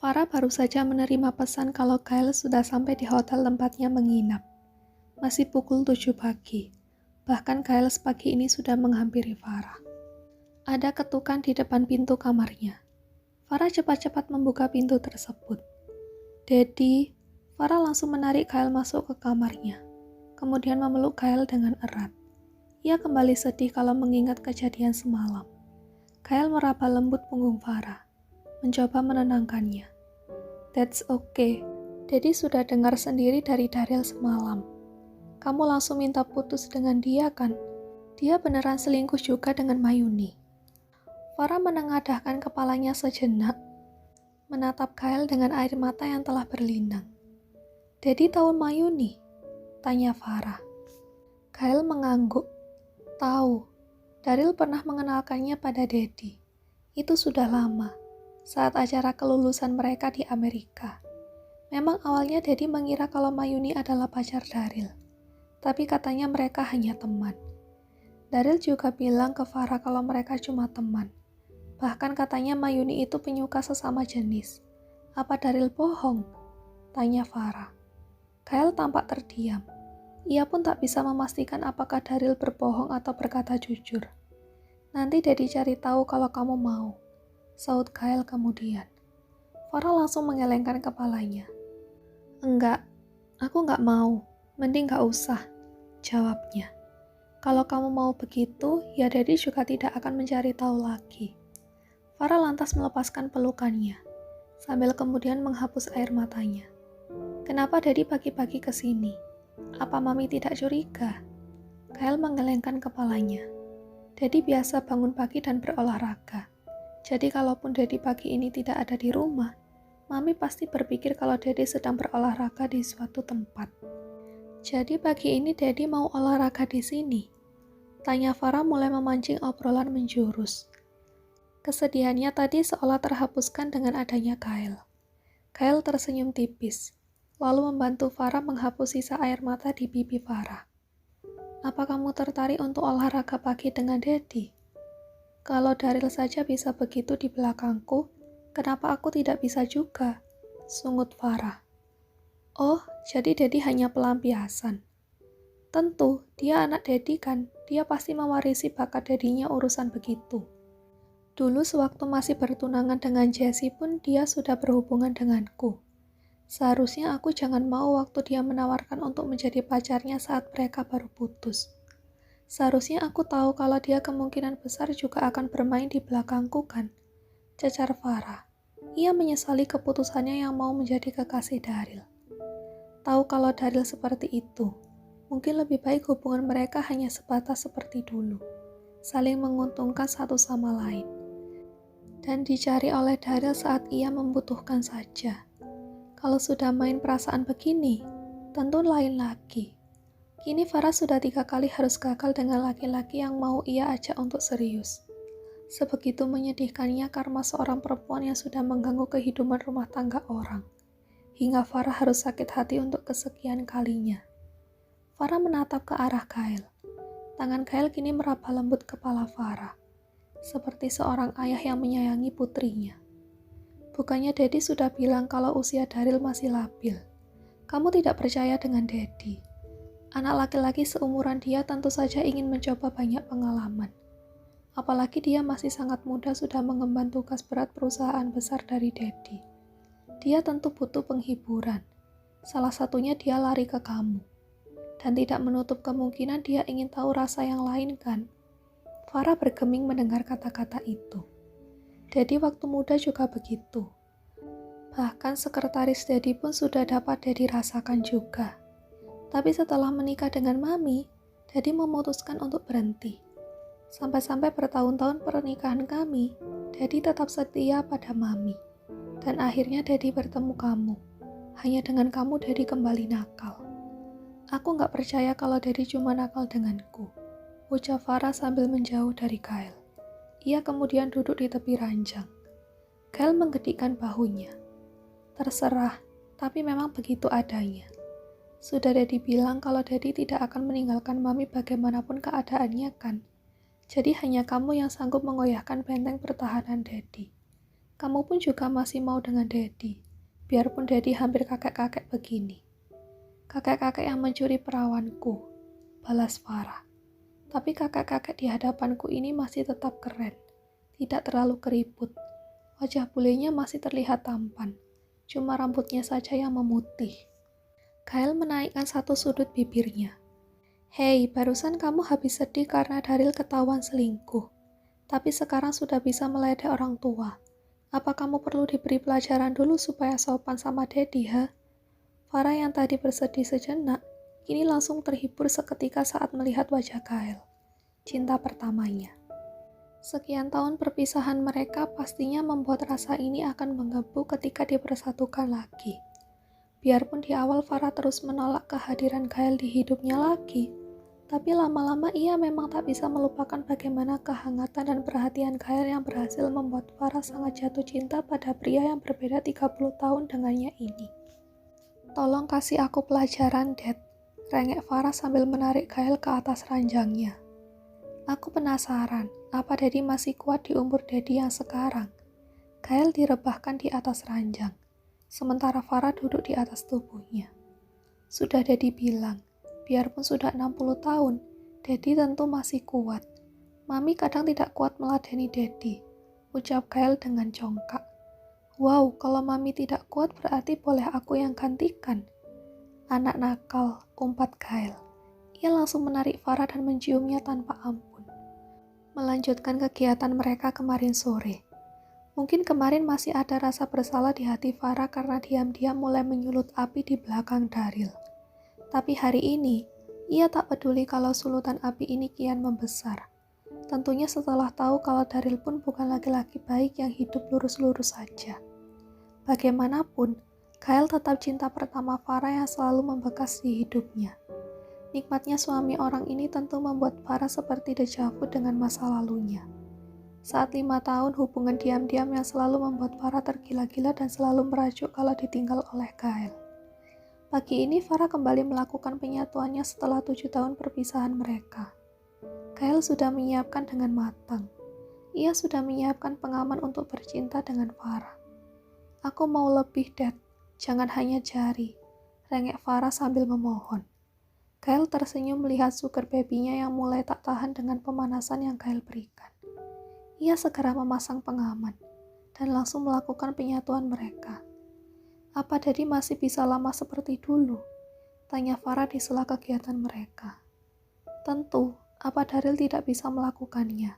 Farah baru saja menerima pesan kalau Kyle sudah sampai di hotel tempatnya menginap. Masih pukul 7 pagi. Bahkan Kyle pagi ini sudah menghampiri Farah. Ada ketukan di depan pintu kamarnya. Farah cepat-cepat membuka pintu tersebut. "Daddy," Farah langsung menarik Kyle masuk ke kamarnya. Kemudian memeluk Kyle dengan erat. Ia kembali sedih kalau mengingat kejadian semalam. Kyle meraba lembut punggung Farah, mencoba menenangkannya. "That's okay. Daddy sudah dengar sendiri dari Daryl semalam. Kamu langsung minta putus dengan dia kan? Dia beneran selingkuh juga dengan Mayuni." Farah menengadahkan kepalanya sejenak, menatap Kyle dengan air mata yang telah berlinang. "Daddy tahu Mayuni?" tanya Farah. Kyle mengangguk. "Tahu. Daryl pernah mengenalkannya pada Daddy. Itu sudah lama, saat acara kelulusan mereka di Amerika. Memang awalnya Daddy mengira kalau Mayuni adalah pacar Daryl, tapi katanya mereka hanya teman. Daryl juga bilang ke Farah kalau mereka cuma teman. Bahkan katanya Mayuni itu penyuka sesama jenis. Apa Daryl bohong?" tanya Farah. Kyle tampak terdiam. Ia pun tak bisa memastikan apakah Daryl berbohong atau berkata jujur. "Nanti Daddy cari tahu kalau kamu mau," saut Kyle kemudian. Farah langsung menggelengkan kepalanya. "Enggak, aku enggak mau. Mending enggak usah," jawabnya. "Kalau kamu mau begitu, ya Daddy juga tidak akan mencari tahu lagi." Farah lantas melepaskan pelukannya, sambil kemudian menghapus air matanya. "Kenapa Daddy pagi-pagi ke sini? Apa Mami tidak curiga?" Kyle menggelengkan kepalanya. "Daddy biasa bangun pagi dan berolahraga. Jadi kalaupun Daddy pagi ini tidak ada di rumah, Mami pasti berpikir kalau Daddy sedang berolahraga di suatu tempat." "Jadi pagi ini Daddy mau olahraga di sini?" tanya Farah mulai memancing obrolan menjurus. Kesedihannya tadi seolah terhapuskan dengan adanya Kyle. Kyle tersenyum tipis, lalu membantu Farah menghapus sisa air mata di pipi Farah. "Apa kamu tertarik untuk olahraga pagi dengan Daddy? Kalau Daryl saja bisa begitu di belakangku, kenapa aku tidak bisa juga?" sungut Farah. "Oh, jadi Daddy hanya pelampiasan." "Tentu, dia anak Daddy kan, dia pasti mewarisi bakat Daddy-nya urusan begitu. Dulu sewaktu masih bertunangan dengan Jessie pun dia sudah berhubungan denganku. Seharusnya aku jangan mau waktu dia menawarkan untuk menjadi pacarnya saat mereka baru putus. Seharusnya aku tahu kalau dia kemungkinan besar juga akan bermain di belakangku kan?" cecar Farah. Ia menyesali keputusannya yang mau menjadi kekasih Daryl. Tahu kalau Daryl seperti itu, mungkin lebih baik hubungan mereka hanya sebatas seperti dulu, saling menguntungkan satu sama lain, dan dicari oleh Daryl saat ia membutuhkan saja. Kalau sudah main perasaan begini, tentu lain lagi. Kini Farah sudah 3 kali harus gagal dengan laki-laki yang mau ia ajak untuk serius. Sebegitu menyedihkannya karma seorang perempuan yang sudah mengganggu kehidupan rumah tangga orang, hingga Farah harus sakit hati untuk kesekian kalinya. Farah menatap ke arah Kyle. Tangan Kyle kini meraba lembut kepala Farah, seperti seorang ayah yang menyayangi putrinya. "Bukannya Daddy sudah bilang kalau usia Daryl masih labil. Kamu tidak percaya dengan Daddy. Anak laki-laki seumuran dia tentu saja ingin mencoba banyak pengalaman. Apalagi dia masih sangat muda sudah mengemban tugas berat perusahaan besar dari Daddy. Dia tentu butuh penghiburan. Salah satunya dia lari ke kamu. Dan tidak menutup kemungkinan dia ingin tahu rasa yang lain kan?" Farah bergeming mendengar kata-kata itu. Daddy waktu muda juga begitu. Bahkan sekretaris Daddy pun sudah dapat Daddy rasakan juga. Tapi setelah menikah dengan Mami, Daddy memutuskan untuk berhenti. Sampai-sampai bertahun-tahun pernikahan kami, Daddy tetap setia pada Mami. Dan akhirnya Daddy bertemu kamu. Hanya dengan kamu Daddy kembali nakal. Aku gak percaya kalau Daddy cuma nakal denganku, ucap Farah sambil menjauh dari Kyle. Ia kemudian duduk di tepi ranjang. Kyle menggedikkan bahunya. Terserah, tapi memang begitu adanya. Sudah Daddy bilang kalau Daddy tidak akan meninggalkan Mami bagaimanapun keadaannya kan. Jadi hanya kamu yang sanggup mengoyahkan benteng pertahanan Daddy. Kamu pun juga masih mau dengan Daddy, biarpun Daddy hampir kakek-kakek begini. Kakek-kakek yang mencuri perawanku, balas Farah. Tapi kakek-kakek di hadapanku ini masih tetap keren, tidak terlalu keriput. Wajah bulenya masih terlihat tampan, cuma rambutnya saja yang memutih. Kyle menaikkan satu sudut bibirnya. Hei, barusan kamu habis sedih karena Daryl ketahuan selingkuh. Tapi sekarang sudah bisa meledek orang tua. Apa kamu perlu diberi pelajaran dulu supaya sopan sama Daddy, ha? Farah yang tadi bersedih sejenak, kini langsung terhibur seketika saat melihat wajah Kyle. Cinta pertamanya. Sekian tahun perpisahan mereka pastinya membuat rasa ini akan menggebu ketika dipersatukan lagi. Biarpun di awal Farah terus menolak kehadiran Kyle di hidupnya lagi, tapi lama-lama ia memang tak bisa melupakan bagaimana kehangatan dan perhatian Kyle yang berhasil membuat Farah sangat jatuh cinta pada pria yang berbeda 30 tahun dengannya ini. Tolong kasih aku pelajaran, Dad, rengek Farah sambil menarik Kyle ke atas ranjangnya. Aku penasaran, apa Daddy masih kuat di umur Daddy yang sekarang? Kyle direbahkan di atas ranjang, sementara Farah duduk di atas tubuhnya. Sudah Daddy bilang, biarpun sudah 60 tahun, Daddy tentu masih kuat. Mami kadang tidak kuat meladeni Daddy, ucap Kyle dengan congkak. Wow, kalau Mami tidak kuat berarti boleh aku yang gantikan. Anak nakal, umpat Kyle. Ia langsung menarik Farah dan menciumnya tanpa ampun. Melanjutkan kegiatan mereka kemarin sore. Mungkin kemarin masih ada rasa bersalah di hati Farah karena diam-diam mulai menyulut api di belakang Daryl. Tapi hari ini, ia tak peduli kalau sulutan api ini kian membesar. Tentunya setelah tahu kalau Daryl pun bukan laki-laki baik yang hidup lurus-lurus saja. Bagaimanapun, Kyle tetap cinta pertama Farah yang selalu membekas di hidupnya. Nikmatnya suami orang ini tentu membuat Farah seperti deja vu dengan masa lalunya. Saat 5 tahun hubungan diam-diam yang selalu membuat Farah tergila-gila dan selalu merajuk kalau ditinggal oleh Kyle. Pagi ini Farah kembali melakukan penyatuannya setelah 7 tahun perpisahan mereka. Kyle sudah menyiapkan dengan matang. Ia sudah menyiapkan pengaman untuk bercinta dengan Farah. Aku mau lebih, Dad. Jangan hanya jari, rengek Farah sambil memohon. Kyle tersenyum melihat sugar baby-nya yang mulai tak tahan dengan pemanasan yang Kyle berikan. Ia segera memasang pengaman dan langsung melakukan penyatuan mereka. Apa Daddy masih bisa lama seperti dulu? Tanya Farah di sela kegiatan mereka. Tentu, apa Daryl tidak bisa melakukannya?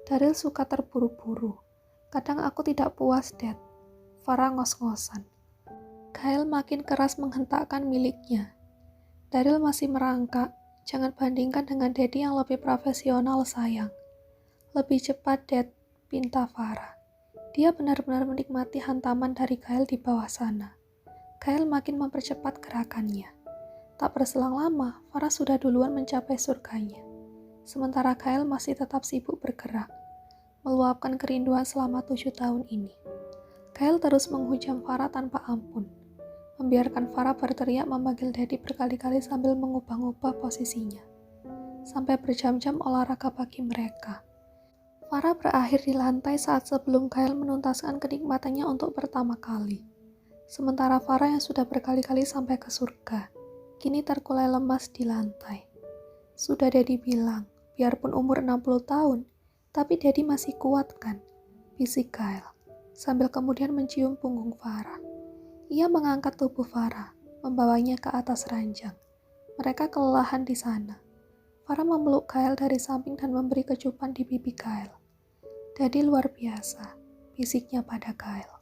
Daryl suka terburu-buru. Kadang aku tidak puas, Dad. Farah ngos-ngosan. Kyle makin keras menghentakkan miliknya. Daryl masih merangkak. Jangan bandingkan dengan Daddy yang lebih profesional, sayang. Lebih cepat, Dad, pinta Farah. Dia benar-benar menikmati hantaman dari Kyle di bawah sana. Kyle makin mempercepat gerakannya. Tak berselang lama, Farah sudah duluan mencapai surganya. Sementara Kyle masih tetap sibuk bergerak, meluapkan kerinduan selama 7 tahun ini. Kyle terus menghujam Farah tanpa ampun, membiarkan Farah berteriak memanggil Daddy berkali-kali sambil mengubah-ubah posisinya. Sampai berjam-jam olahraga pagi mereka. Farah berakhir di lantai saat sebelum Kyle menuntaskan kenikmatannya untuk pertama kali. Sementara Farah yang sudah berkali-kali sampai ke surga, kini terkulai lemas di lantai. Sudah Daddy bilang, biarpun umur 60 tahun, tapi Daddy masih kuat kan? Bisik Kyle, sambil kemudian mencium punggung Farah. Ia mengangkat tubuh Farah, membawanya ke atas ranjang. Mereka kelelahan di sana. Farah memeluk Kyle dari samping dan memberi kecupan di pipi Kyle. Daddy luar biasa, bisiknya pada Kyle.